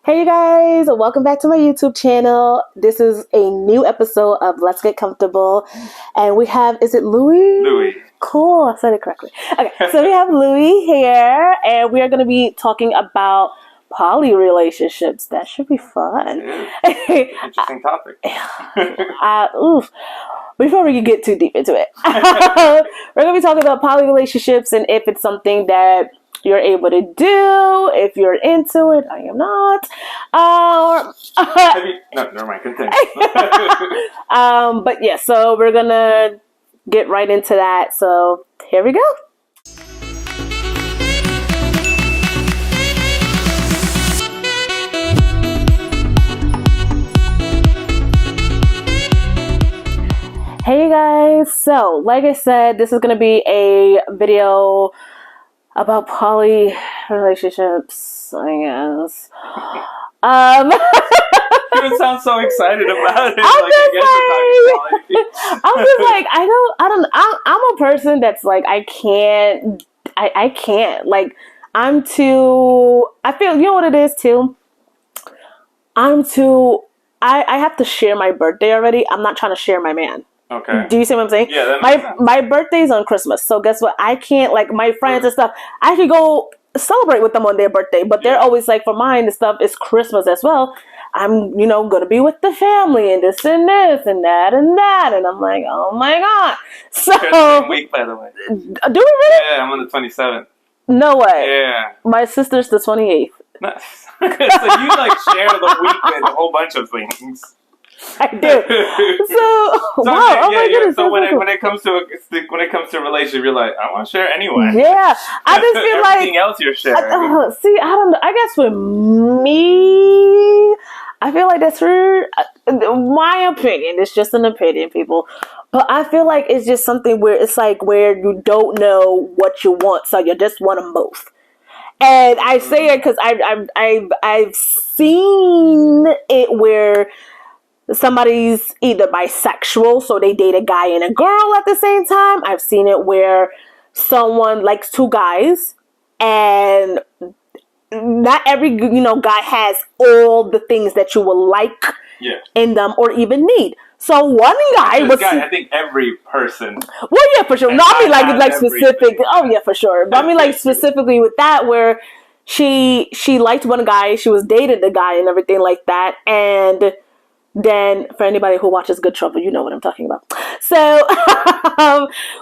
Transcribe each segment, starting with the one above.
Hey you guys, welcome back to my YouTube channel. This is a new episode of Let's Get Comfortable. And we have, is it Louis? Louis. Cool, I said it correctly. Okay, so we have Louis here, and we are going to be talking about poly relationships. That should be fun. Interesting topic. Before we get too deep into it, we're going to be talking about poly relationships and if it's something that you're able to do, if you're into it. I am not. No, never mind. Continue. But yeah, so we're gonna get right into that. So here we go. Hey guys, so like I said, this is gonna be a video about poly relationships, I guess. You sound so excited about it. I'm a person that's like, I can't, like, I'm too, I feel, you know what it is too? I have to share my birthday already. I'm not trying to share my man. Okay. Do you see what I'm saying? Yeah. My birthday's on Christmas, so guess what? I can't, like, my friends and stuff, I can go celebrate with them on their birthday, but they're always like, for mine and stuff, it's Christmas as well. I'm, gonna be with the family and this and this and that and that, and I'm like, oh my god. So same week, by the way. Do we really? Yeah, I'm on the 27th. No way. Yeah. My sister's the 28th. Nice. So you like share the week with a whole bunch of things. I do. So wow. Yeah, oh my goodness. So when it comes to a relationship, you're like, I want to share anyway. Yeah. I just feel like everything else you're sharing. I don't know. I guess for me, I feel like that's for my opinion. It's just an opinion, people. But I feel like it's just something where it's like where you don't know what you want, so you just want them both. And I say it because I've seen it where somebody's either bisexual, so they date a guy and a girl at the same time. I've seen it where someone likes two guys, and not every guy has all the things that you will like in them or even need. So one guy was. I think every person. Well, yeah, for sure. Not me like specific. Oh, yeah, for sure. But I mean, like specifically with that, where she liked one guy, she was dating the guy and everything like that, and then for anybody who watches Good Trouble, you know what I'm talking about. So,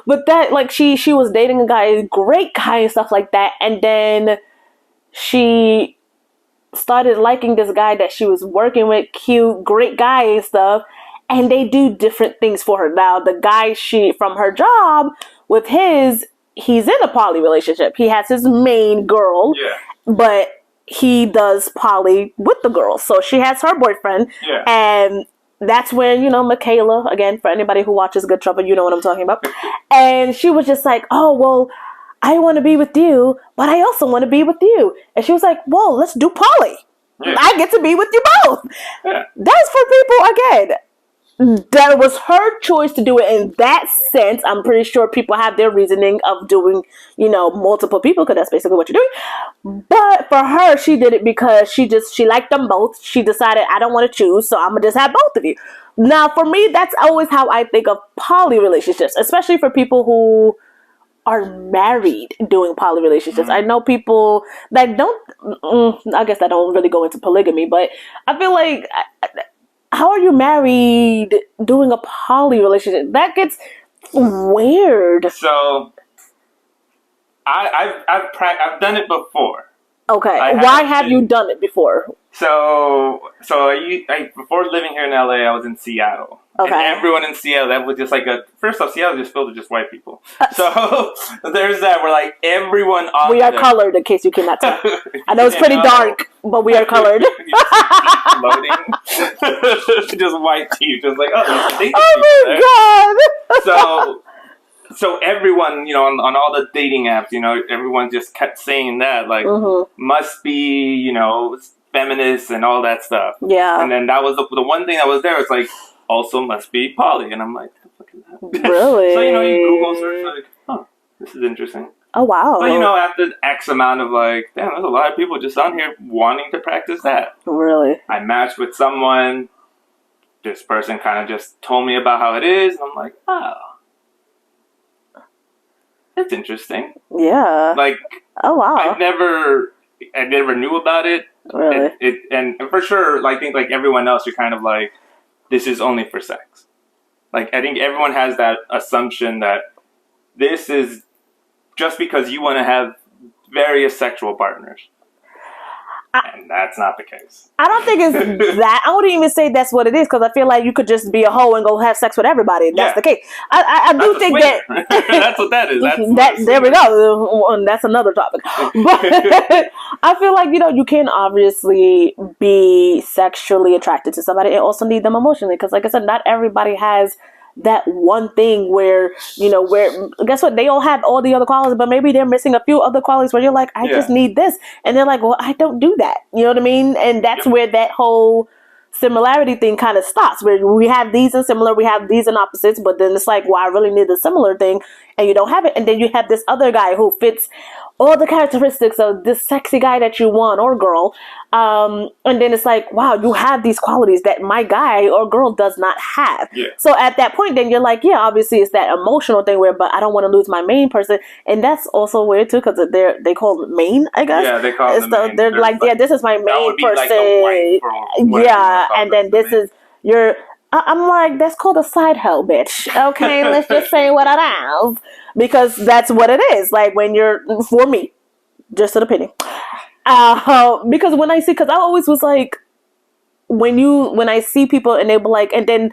with that, like she was dating a guy, great guy and stuff like that, and then she started liking this guy that she was working with, cute, great guy and stuff, and they do different things for her. Now, the guy from her job with he's in a poly relationship. He has his main girl, but he does poly with the girl. So she has her boyfriend, and that's when, Michaela, again, for anybody who watches Good Trouble, you know what I'm talking about. And she was just like, oh, well, I want to be with you, but I also want to be with you. And she was like, whoa, let's do poly. I get to be with you both. That's for people, again, that was her choice to do it in that sense. I'm pretty sure people have their reasoning of doing, multiple people, because that's basically what you're doing. But for her, she did it because she liked them both. She decided, I don't want to choose, so I'm going to just have both of you. Now, for me, that's always how I think of poly relationships, especially for people who are married doing poly relationships. I know people that don't, I guess I don't really go into polygamy, but I feel like, how are you married doing a poly relationship? That gets weird. So, I've done it before. Okay, why have you done it before? So before living here in LA, I was in Seattle. Okay. And everyone in Seattle, that was just like first off, Seattle just filled with just white people. So there's that. We're like, everyone on we are colored, in case you cannot tell. I know it's pretty dark, but we are colored. Floating. Just white teeth. Just like, oh my God. So everyone, on all the dating apps, everyone just kept saying that, like, must be, feminist and all that stuff. Yeah. And then that was the one thing that was there. It's like, also must be poly. And I'm like, what the fuck is that? Really? So, you Google search, like, this is interesting. Oh, wow. But, after X amount of like, damn, there's a lot of people just on here wanting to practice that. Really? I matched with someone. This person kind of just told me about how it is. And I'm like, oh. That's interesting. Yeah. Like, oh, wow. I never knew about it. Really? And for sure, I think like everyone else, you're kind of like, this is only for sex. Like, I think everyone has that assumption that this is just because you want to have various sexual partners. And that's not the case. I don't think it's that. I wouldn't even say that's what it is, because I feel like you could just be a hoe and go have sex with everybody. That's the case. I do think that that's what that is. There we go. That's another topic. But I feel like you can obviously be sexually attracted to somebody and also need them emotionally, because, like I said, not everybody has that one thing where guess what, they all have all the other qualities, but maybe they're missing a few other qualities where you're like, I just need this, and they're like, well, I don't do that. You know what I mean? And that's where that whole similarity thing kind of stops, where we have these and similar, we have these and opposites, but then it's like, well, I really need the similar thing, and you don't have it. And then you have this other guy who fits all the characteristics of this sexy guy that you want, or girl, and then it's like, wow, you have these qualities that my guy or girl does not have. So at that point, then you're like, yeah, obviously it's that emotional thing where, but I don't want to lose my main person. And that's also weird too, because they call it main, I guess. Yeah, they call it main. They're like, yeah, this is my main person. Like and then this is your, I'm like, that's called a side hoe, bitch. Okay, let's just say what it is, because that's what it is. Like, when you're, for me, just an opinion. Because when I see, because I always was like, when I see people and they be like, and then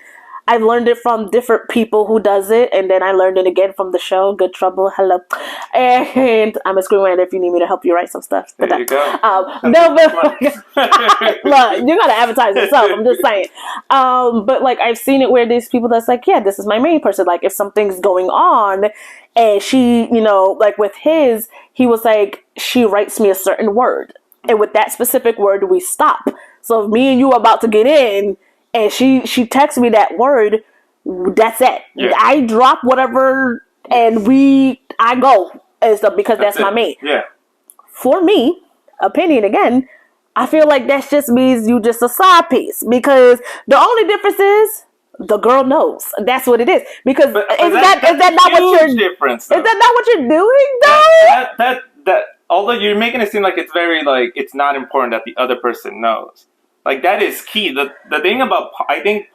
I've learned it from different people who does it, and then I learned it again from the show Good Trouble. Hello, and I'm a screenwriter if you need me to help you write some stuff. There you go. No, but look, you gotta advertise yourself. I'm just saying. But like, I've seen it where there's people that's like, yeah, this is my main person. Like, if something's going on, and she, like with his, he was like, she writes me a certain word, and with that specific word, we stop. So if me and you are about to get in, and she texts me that word, that's it. Yeah. I drop whatever, and I go and stuff, because that's my main. Yeah. For me, opinion again, I feel like that just means you just a side piece, because the only difference is the girl knows. That's what it is. Because is that not what you're difference? Is that not what you're doing though? That although you're making it seem like it's very like it's not important that the other person knows. Like, that is key. The thing about, I think,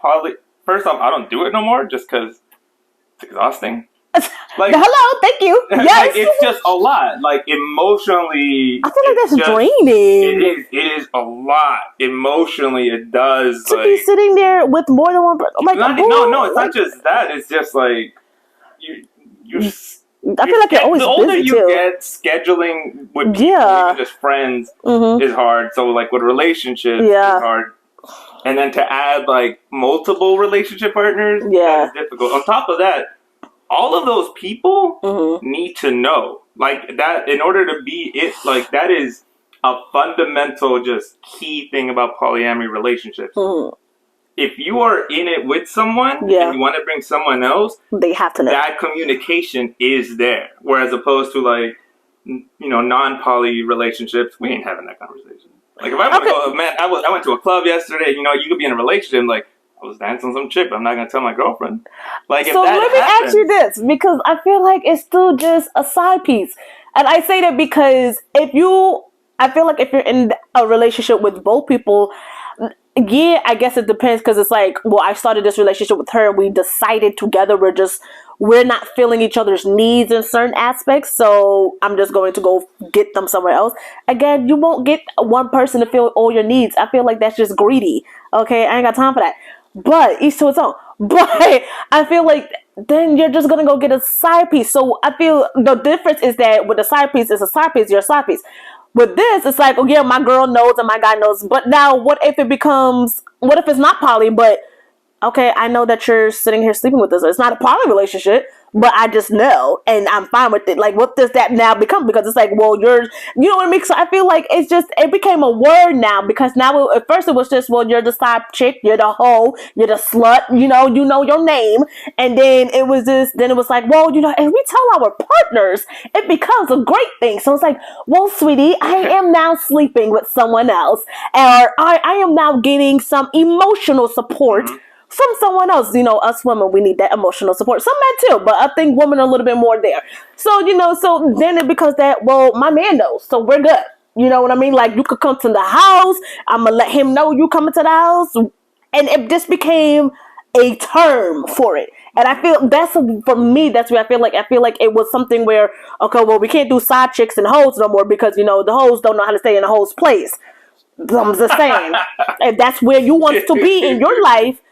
first off, I don't do it no more just because it's exhausting. Like, hello, thank you. Yes. Like, it's just a lot. Like, emotionally, I feel like that's draining. It is a lot. Emotionally, it does. To be sitting there with more than one person. Like, no, it's not just that. It's just like, you're I feel like you're always busy. The older you get, scheduling with people, even just friends, is hard. So, like, with relationships, it's hard. And then to add, like, multiple relationship partners, that's difficult. On top of that, all of those people need to know. Like, that, in order to be it, like, that is a fundamental, just key thing about polyamory relationships. If you are in it with someone and you want to bring someone else, they have to know. That communication is there. Whereas opposed to, like, non-poly relationships, we ain't having that conversation. Like, if I want to go, man, I went to a club yesterday, you could be in a relationship, like, I was dancing some chick, I'm not going to tell my girlfriend. Like, so let me ask you this, because I feel like it's still just a side piece. And I say that because I feel like if you're in a relationship with both people, yeah, I guess it depends, because it's like, well, I started this relationship with her. We decided together we're not filling each other's needs in certain aspects, so I'm just going to go get them somewhere else. Again, you won't get one person to fill all your needs. I feel like that's just greedy. Okay, I ain't got time for that. But each to its own. But I feel like then you're just going to go get a side piece. So I feel the difference is that with a side piece, it's a side piece, you're a side piece. With this, it's like, oh yeah, my girl knows and my guy knows. But now, what if it's not poly, but okay, I know that you're sitting here sleeping with us. It's not a poly relationship, but I just know, and I'm fine with it. Like, what does that now become? Because it's like, well, you know what I mean? So I feel like it became a word now, because now at first it was just, well, you're the side chick, you're the hoe, you're the slut, you know your name. And then it was like, well, and we tell our partners, it becomes a great thing. So it's like, well, sweetie, I am now sleeping with someone else, or I am now getting some emotional support from someone else. Us women, we need that emotional support. Some men too, but I think women are a little bit more there. So, so then it becomes that, well, my man knows, so we're good. You know what I mean? Like, you could come to the house, I'm going to let him know you coming to the house. And it just became a term for it. And I feel for me, that's where I feel like it was something where, okay, well, we can't do side chicks and hoes no more, because, the hoes don't know how to stay in a hoe's place. I'm just saying. If that's where you want to be in your life,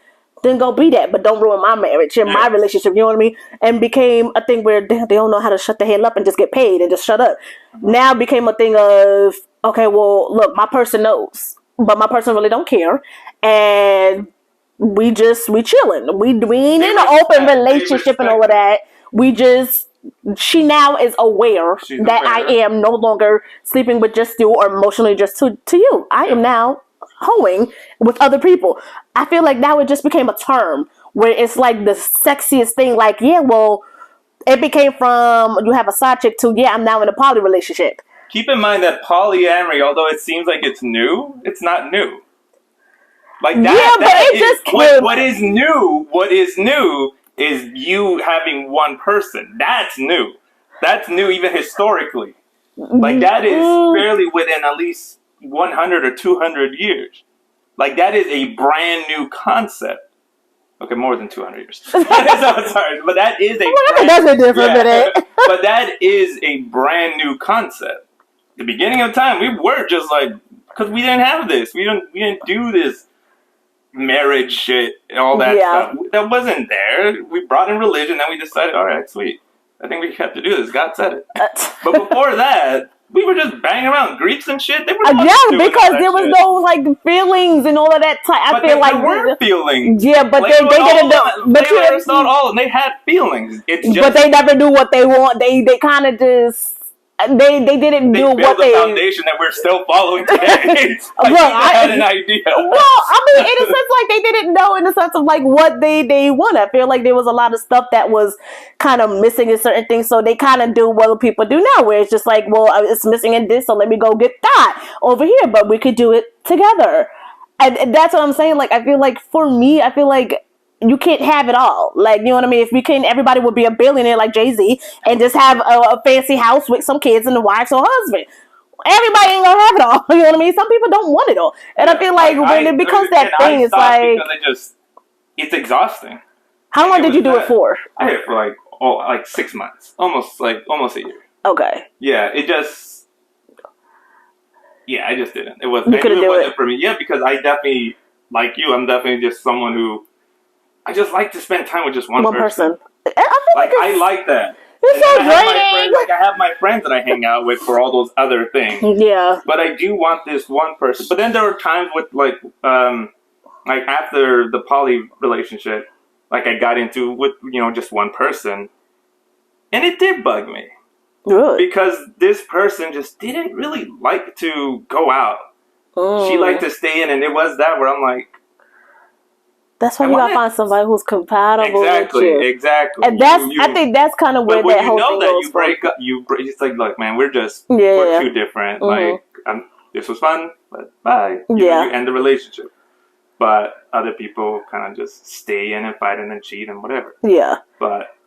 then go be that, but don't ruin my marriage and my relationship, you know what I mean? And became a thing where they don't know how to shut the hell up and just get paid and just shut up. Now became a thing of, okay, well, look, my person knows, but my person really don't care. And we chilling. We ain't in an open relationship and all of that. She now is aware that I am no longer sleeping with just you, or emotionally just to you. I am now hoeing with other people. I feel like now it just became a term where it's like the sexiest thing. Like, yeah, well, it became from you have a side chick to, yeah, I'm now in a poly relationship. Keep in mind that polyamory, although it seems like it's new, it's not new. Like that. Yeah, but it just came. What is new is you having one person. That's new. That's new even historically. Like, that is fairly within at least 100 or 200 years. Like, that is a brand new concept. Okay, more than 200 years. So, sorry, but that is but that is a brand new concept. The beginning of time, we were just like, because we didn't have this. We didn't do this marriage shit and all that stuff. That wasn't there. We brought in religion, then we decided, all right, sweet. I think we have to do this. God said it. But before that, we were just banging around Greeks and shit. They were because there was no like feelings and all of that. I feel like there were feelings. Yeah, but they didn't know. But not all, and they had feelings. It's just, but they never do what they want. They kind of just. They didn't do what they... the foundation that we're still following today. Like, I had an idea. Well, I mean, in a sense, like, they didn't know in the sense of, like, what they want. I feel like there was a lot of stuff that was kind of missing in certain things, so they kind of do what people do now, where it's just like, well, it's missing in this, so let me go get that over here, but we could do it together. And that's what I'm saying. Like, I feel like, for me, you can't have it all. Like, you know what I mean? If we can, everybody would be a billionaire like Jay-Z and just have a fancy house with some kids and a wife or husband. Everybody ain't gonna have it all. You know what I mean? Some people don't want it all. And I feel like when it becomes that thing, it's like... It's exhausting. How long did you do it for? I did it for like 6 months. Almost a year. Okay. Yeah, it just... Yeah, I just didn't. It wasn't for me. Yeah, because I definitely, like you, I'm definitely just someone who... I just like to spend time with just one person. I like that. It's so draining. I have my friends that I hang out with for all those other things. Yeah. But I do want this one person. But then there were times with like after the poly relationship, like I got into with just one person, and it did bug me. Really? Because this person just didn't really like to go out. She liked to stay in, and it was that where I'm like. That's why you gotta find somebody who's compatible with you. Exactly. And I think that's kind of where that whole thing goes. You break up, it's like, look, man, we're too different. Mm-hmm. Like, this was fun, but bye. You end the relationship. But other people kind of just stay in and fight and then cheat and whatever. Yeah. But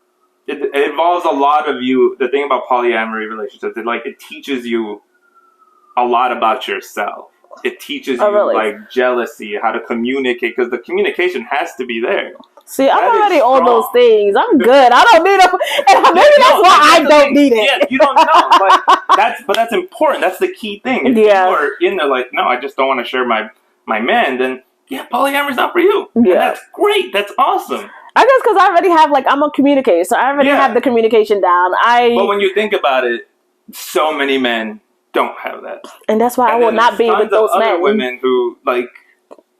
it involves a lot of you. The thing about polyamory relationships, it teaches you a lot about yourself. It teaches you like jealousy, how to communicate, because the communication has to be there. See, I'm already all those things. I'm good. I don't need them. And maybe that's why I don't need it. Yeah, you don't know. But that's important. That's the key thing. If you are in there like, no, I just don't want to share my man, then polyamory's not for you. Yeah. And that's great. That's awesome. I guess because I already have, I'm a communicator, so I already have the communication down. But when you think about it, so many men don't have that, and that's why I will not be with those men. Other women who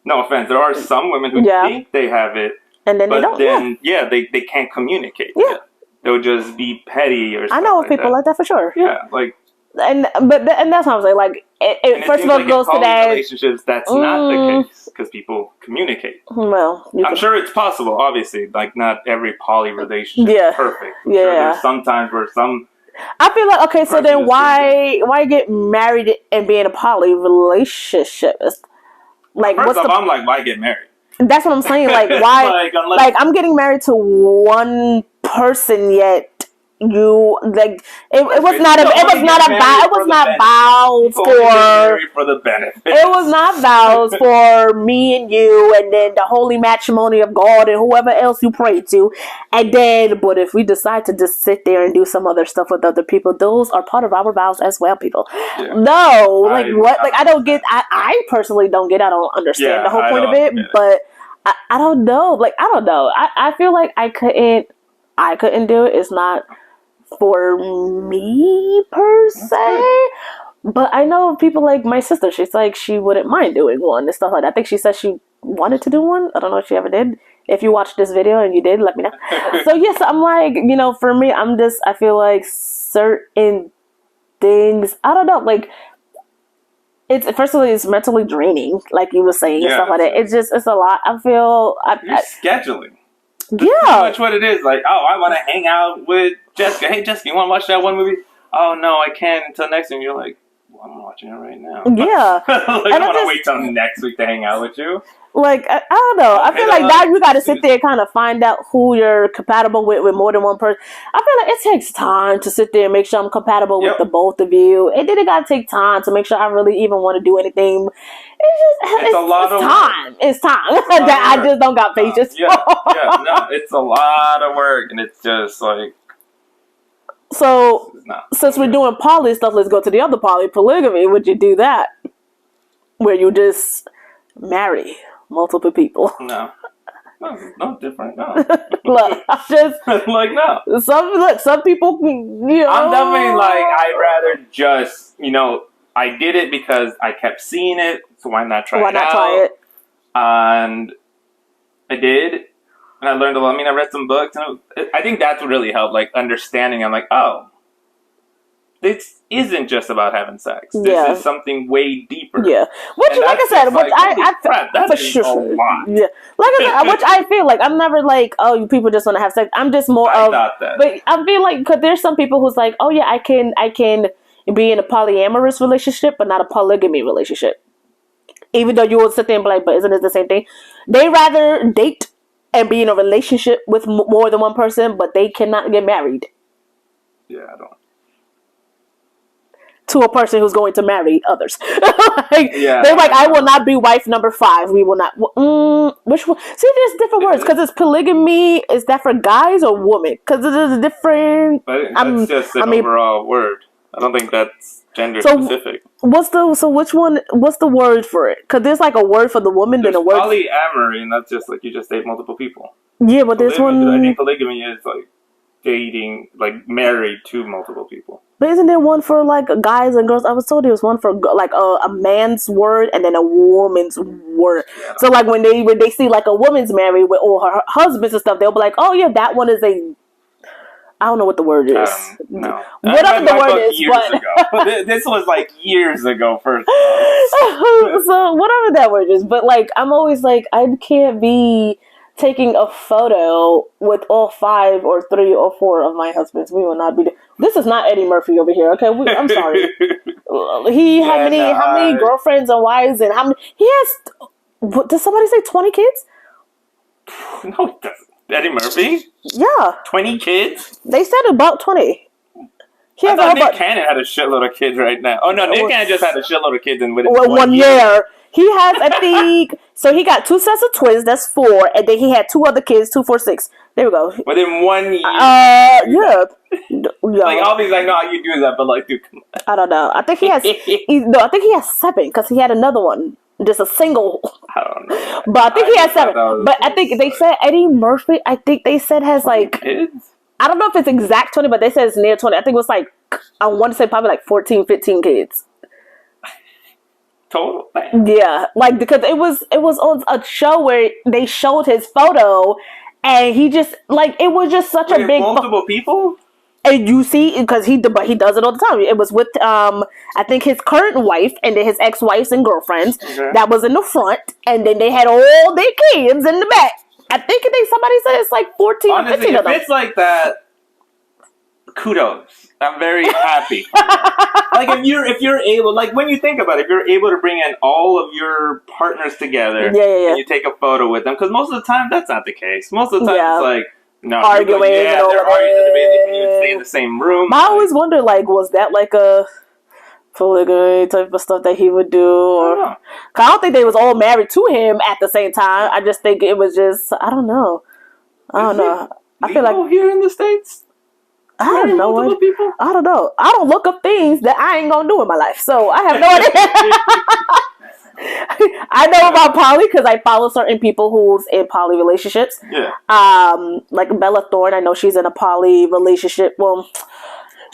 no offense, there are some women who think they have it, and then they don't. They can't communicate. Yeah, they'll just be petty or. I know of people like that for sure. Yeah, like. And that's what I'm saying. Like, it first of all, goes to that relationships. That's not the case because people communicate. Well, I'm sure it's possible. Obviously, like not every poly relationship is perfect. I'm sure there's some times where some. I feel like okay. So then, why get married and be in a poly relationship? Like, first off, I'm like, why get married? That's what I'm saying. Like, why? Like, I'm getting married to one person yet. You like it was not vows for the benefit. It was not vows for me and you, and then the holy matrimony of God and whoever else you pray to, and then. But if we decide to just sit there and do some other stuff with other people, those are part of our vows as well, people. Yeah. No, like what? Like I don't get. I personally don't get. I don't understand the whole point of it, but I don't know. Like I don't know. I feel like I couldn't do it. It's not for me per se, but I know people like my sister. She's like she wouldn't mind doing one and stuff like that. I think she said she wanted to do one. I don't know if she ever did. If you watched this video and you did, let me know. So yes, I'm like, for me, I feel like certain things, I don't know, like it's firstly it's mentally draining, like you were saying, and stuff like that. It's a lot. I feel you're scheduling. That's pretty much what it is. Like, I want to hang out with Jessica. Hey, Jessica, you want to watch that one movie? Oh, no, I can't until next week. You're like, well, I'm watching it right now. Yeah. I don't want to wait till next week to hang out with you. Like, I don't know. I feel like now you got to sit there and kind of find out who you're compatible with more than one person. I feel like it takes time to sit there and make sure I'm compatible with the both of you. And then it got to take time to make sure I really even want to do anything. It's a lot of time. It's time. I just don't got patience. No, it's a lot of work. And it's just like. So, since we're doing poly stuff, let's go to the other polygamy. Would you do that? Where you just marry multiple people? No, different. No. Look, I just like no. Some people, I'm definitely like I'd rather just I did it because I kept seeing it, so why not try it out? And I did, and I learned a lot. I mean, I read some books, and I think that's what really helped, like understanding. I'm like, oh, this isn't just about having sex. This is something way deeper. Yeah, which, like I said, I for sure. A lot. Yeah, like I said, which I feel like I'm never like, oh, you people just want to have sex. I'm just more of. But I feel like because there's some people who's like, oh yeah, I can be in a polyamorous relationship, but not a polygamy relationship. Even though you will sit there and be like, but isn't it the same thing? They rather date and be in a relationship with more than one person, but they cannot get married. Yeah, I don't. To a person who's going to marry others. They're like, I will not be wife number 5. We will not. Which one? See, there's different words because it's polygamy. Is that for guys or women? Because it is different. That's just an overall word. I don't think that's gender specific. Which one? What's the word for it? Because there's like a word for the woman, then a word. Polyamory, and that's just like you just date multiple people. Yeah, but there's one. I think polygamy is like dating, like married to multiple people. But isn't there one for like guys and girls? I was told there was one for like a man's word and then a woman's word. Yeah. So like when they see like a woman's married with all her husbands and stuff, they'll be like, oh yeah, that one is a. I don't know what the word is. No. Whatever the word is. But this was like years ago first. So whatever that word is. But like I'm always like I can't be taking a photo with all 5 or 3 or 4 of my husbands. We will not be. This is not Eddie Murphy over here. Okay, I'm sorry. How many girlfriends and wives and how many? He has. Did somebody say 20 kids? No, it doesn't. Eddie Murphy? Yeah. 20 kids? They said about 20. I thought Nick Cannon had a shitload of kids right now. Oh no, Nick Cannon just had a shitload of kids in within 1 year. He has, I think, so he got 2 sets of twins, that's 4, and then he had 2 other kids, 2, 4, 6. There we go. Within 1 year? Yeah. Like, all these, like, no, you do that, but like, dude, come on. I don't know. I think he has, I think he has 7, because he had another one. Just a single. I don't know. But I think he has 7. But I think they said Eddie Murphy, I think they said has like, kids? I don't know if it's exact 20, but they said it's near 20. I think it was like, I want to say probably like 14, 15 kids. total. Yeah, like because it was on a show where they showed his photo, and he just like it was just such a big multiple people. And you see, because he does it all the time. It was with I think his current wife, and then his ex-wives and girlfriends. That was in the front, and then they had all their kids in the back. I think somebody said it's like 14 or 15 of them. If it's like that, kudos. I'm very happy. Like if you're able, like when you think about it, if you're able to bring in all of your partners together, and you take a photo with them, because most of the time that's not the case. Most of the time it's like. No, arguing, they're arguing. They can even stay in the same room. I always wonder, like, was that like a polygamy type of stuff that he would do? Or, I don't think they was all married to him at the same time. I just think it was just, I don't know. I feel like here in the States. I don't know. I don't know. I don't look up things that I ain't gonna do in my life, so I have no idea. I know about poly because I follow certain people who's in poly relationships. Yeah. Like Bella Thorne, I know she's in a poly relationship. Well,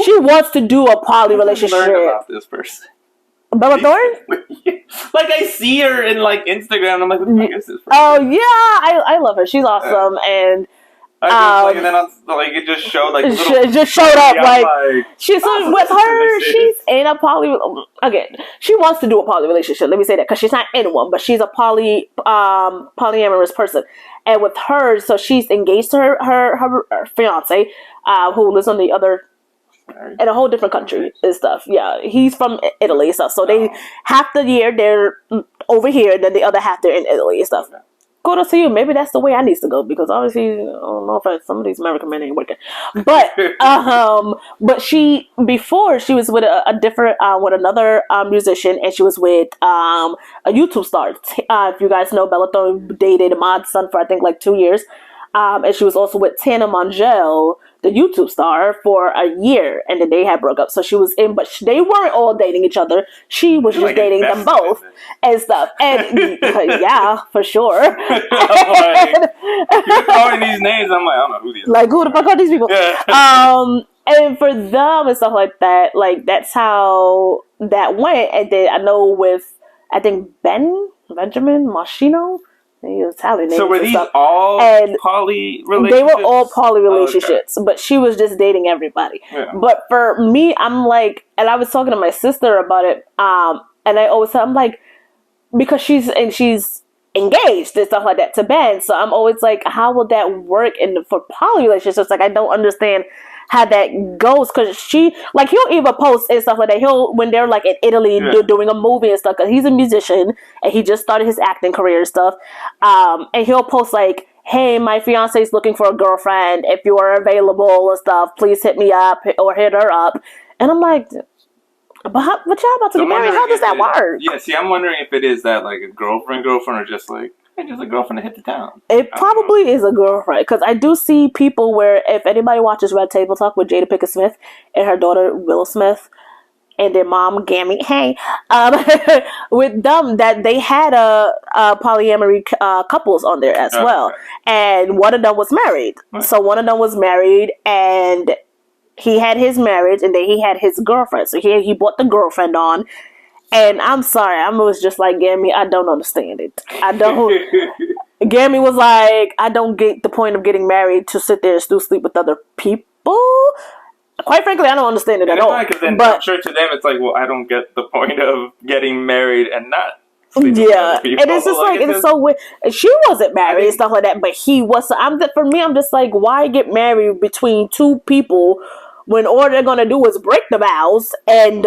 she wants to do a poly relationship. Learn about this person. Bella Thorne? Like I see her in like Instagram, and I'm like, what the fuck is this person? Oh yeah, I love her. She's awesome, and. And then it just showed like it just showed up like she's with her. She's in a poly. Again, she wants to do a poly relationship. Let me say that because she's not in one, but she's a polyamorous person. And with her, so she's engaged to her fiance, who lives on the other in a whole different country and stuff. Yeah, he's from Italy and stuff. So they half the year they're over here, then the other half they're in Italy and stuff. Kudos to you. Maybe that's the way I need to go because obviously I don't know if some of these American men ain't working. But but before she was with a different with another musician, and she was with a YouTube star. If you guys know, Bella Thorne dated Mod's son for I think like 2 years. And she was also with Tana Mongeau, the YouTube star, for a year, and then they had broke up. So she was in, but they weren't all dating each other. She was just dating them both and stuff. And yeah, for sure. You're calling these names. I'm like, I don't know who these. Like who the fuck are these people? Yeah. And for them and stuff like that, like that's how that went. And then I know with Benjamin Moschino. He was Italian. So were these all poly relationships? They were all poly relationships, but she was just dating everybody. Yeah. But for me, I'm like, and I was talking to my sister about it, and I always tell, I'm like, because she's engaged and stuff like that to Ben, so I'm always like, how will that work for poly relationships? Like, I don't understand how that goes, because he'll even post and stuff like that. When they're like in Italy doing a movie and stuff, because he's a musician and he just started his acting career and stuff, and he'll post like, hey, my fiance is looking for a girlfriend, if you are available and stuff, please hit me up or hit her up. And I'm like, but y'all about to get married, how does that work? Yeah, see, I'm wondering if it is that like a girlfriend or just like just a girlfriend to hit the town. It probably is a girlfriend, because I do see people where, if anybody watches Red Table Talk with Jada Smith and her daughter Willow Smith and their mom Gammy, with them, that they had a polyamory couples on there as well, and one of them was married. So one of them was married, and he had his marriage, and then he had his girlfriend. So he brought the girlfriend on. And I'm sorry, I was just like, Gammy, I don't understand it. Gammy was like, I don't get the point of getting married to sit there and still sleep with other people. Quite frankly, I don't understand it at all. But I'm sure to them, it's like, well, I don't get the point of getting married and not sleeping with other people. And it's just like it's so weird. She wasn't married and stuff like that, but he was. For me, I'm just like, why get married between two people when all they're gonna do is break the vows and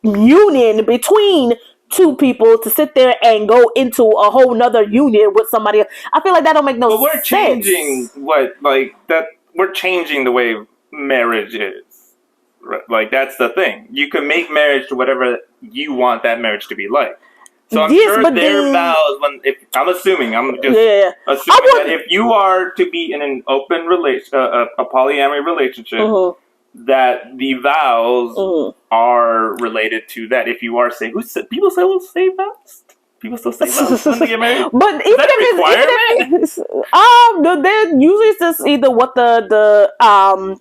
union between two people to sit there and go into a whole nother union with somebody else? I feel like that don't make no sense. But we're changing we're changing the way marriage is. Like, that's the thing. You can make marriage to whatever you want that marriage to be like. So I'm sure their vows, I'm assuming that if you are to be in an open a polyamory relationship, that the vows are related to that. If you are saying, people say, well, say vows. People still say vows when they get married. But even if it's then usually it's just either what the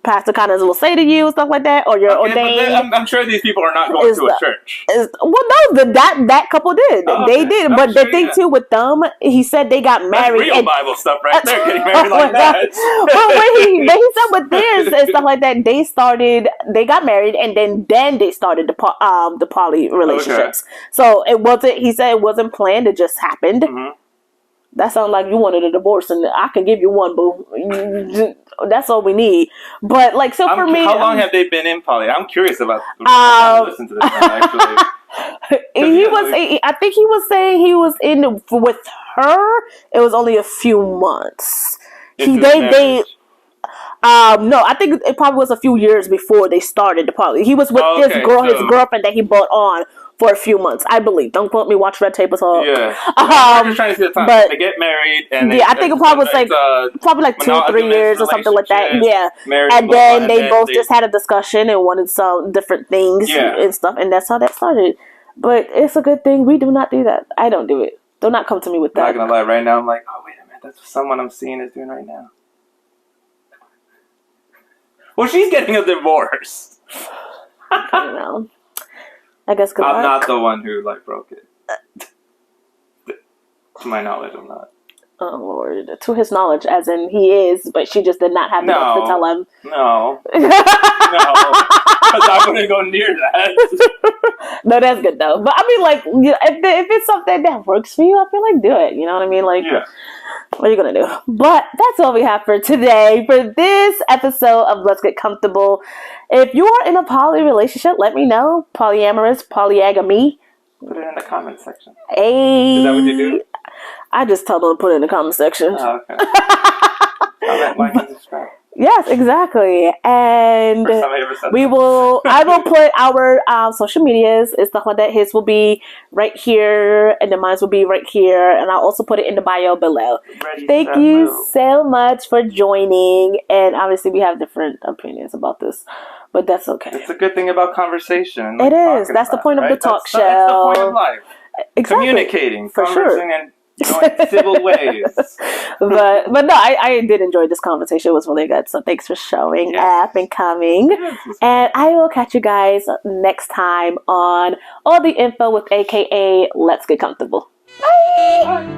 pastor kind of will say to you, stuff like that, or you're ordained. I'm sure these people are not going to a church. That couple did. They did. But the thing too with them, he said they got married. That's real Bible stuff right there. Getting married like that. But he said with theirs and stuff like that, they got married and then they started the poly relationships. Okay. So it wasn't. He said it wasn't planned. It just happened. Mm-hmm. That sounds like you wanted a divorce, and I can give you one, boo. That's all we need. But like, so for me, how long have they been in poly? I'm curious about. Listen to this one, actually. I think he was saying he was in with her. It was only a few months. No, I think it probably was a few years before they started the poly. He was with his girlfriend that he brought on for a few months, I believe. Don't quote me. Watch Red Tape or all. Yeah. I'm just trying to see the time. But they get married, and I think it probably was probably 2-3 years or something like that. Yeah. And then they both just had a discussion and wanted some different things and stuff, and that's how that started. But it's a good thing we do not do that. I don't do it. Do not come to me with that. I'm not gonna lie. Right now, I'm like, oh wait a minute, that's what someone I'm seeing is doing right now. Well, she's getting a divorce. I know. I guess I'm not the one who broke it. To my knowledge, I'm not. Oh Lord, to his knowledge, as in he is, but she just did not have enough to tell him. No, because I wouldn't go near that. No, that's good though. But I mean, if it's something that works for you, I feel like do it. You know what I mean? What are you gonna do? But that's all we have for today for this episode of Let's Get Comfortable. If you are in a poly relationship, let me know. Polyamorous, polygamy. Put it in the comment section. Hey. Is that what you do? I just tell them to put it in the comment section. Oh, okay. Comment, like, and subscribe. Yes, exactly. And I will put our social medias and stuff like that. His will be right here, and then mine will be right here. And I'll also put it in the bio below. Thank you so much for joining. And obviously, we have different opinions about this, but that's okay. It's a good thing about conversing. It is. That's the point of the talk show. That's the point of life. Exactly. Communicating, for sure. And civil ways. but no, I did enjoy this conversation. It was really good. So thanks for showing up and coming. And I will catch you guys next time on All the Info with AKA Let's Get Comfortable. Bye.